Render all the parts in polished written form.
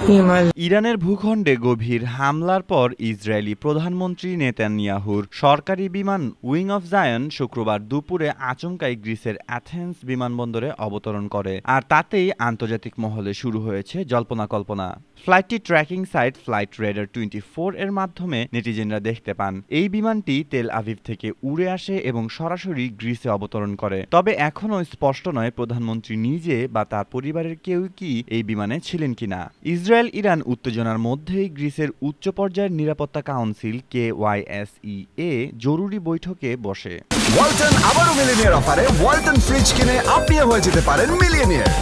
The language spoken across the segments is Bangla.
ইরানের ভূখণ্ডে গভীর হামলার পর ইসরায়েলি প্রধানমন্ত্রী নেতানিয়াহুর সরকারি বিমান উইং অফ জায়ন শুক্রবার দুপুরে আচমকাই গ্রিসের অ্যাথেন্স বিমানবন্দরে অবতরণ করে, আর তাতেই আন্তর্জাতিক মহলে শুরু হয়েছে জল্পনা কল্পনা। ফ্লাইটটি ট্র্যাকিং সাইট ফ্লাইট রেডার 24 এর মাধ্যমে নেটিজেনরা দেখতে পান এই বিমানটি তেল আভিভ থেকে উড়ে আসে এবং সরাসরি গ্রিসে অবতরণ করে। তবে এখনও স্পষ্ট নয় প্রধানমন্ত্রী নিজে বা তার পরিবারের কেউ কি এই বিমানে ছিলেন কিনা। ইসরায়েল ইরান উত্তেজনার মধ্যেই গ্রিসের উচ্চ পর্যায়ের নিরাপত্তা কাউন্সিল KYSEA জরুরি বৈঠকে বসে। ওয়ালটন আবারও মিলিনিয়ার অফারে ওয়ালটন ফ্রিজ কিনে আপনিও হয়ে যেতে পারেন মিলিয়নিয়ার।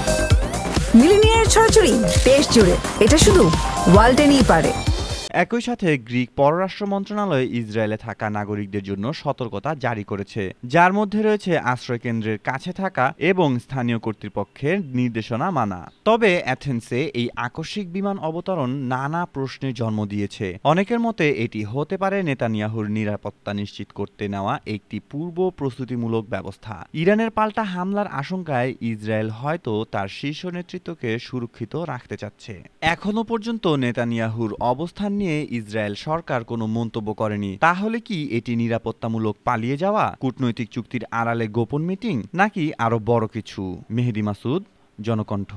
মিলিনিয়ার ছড়াছড়ি দেশ জুড়ে, এটা শুধু ওয়ালটেনই পারে। একই সাথে গ্রিক পররাষ্ট্র মন্ত্রণালয় ইসরায়েলে থাকা নাগরিকদের জন্য সতর্কতা জারি করেছে, যার মধ্যে রয়েছে আশ্রয়কেন্দ্রের কাছে থাকা এবং স্থানীয় কর্তৃপক্ষের নির্দেশনা মানা। তবে অ্যাথেন্সে এই আকস্মিক বিমান অবতরণ নানা প্রশ্নের জন্ম দিয়েছে। অনেকের মতে এটি হতে পারে নেতানিয়াহুর নিরাপত্তা নিশ্চিত করতে নেওয়া একটি পূর্ব প্রস্তুতিমূলক ব্যবস্থা। ইরানের পাল্টা হামলার আশঙ্কায় ইসরায়েল হয়তো তার শীর্ষ নেতৃত্বকে সুরক্ষিত রাখতে চাচ্ছে। এখনো পর্যন্ত নেতানিয়াহুর অবস্থান নিয়ে ইসরায়েল সরকার কোনো মন্তব্য করেনি। তাহলে কি এটি নিরাপত্তামূলক পালিয়ে যাওয়া, কূটনৈতিক চুক্তির আড়ালে গোপন মিটিং, নাকি আরো বড় কিছু? মেহেদী মাসুদ, জনকণ্ঠ।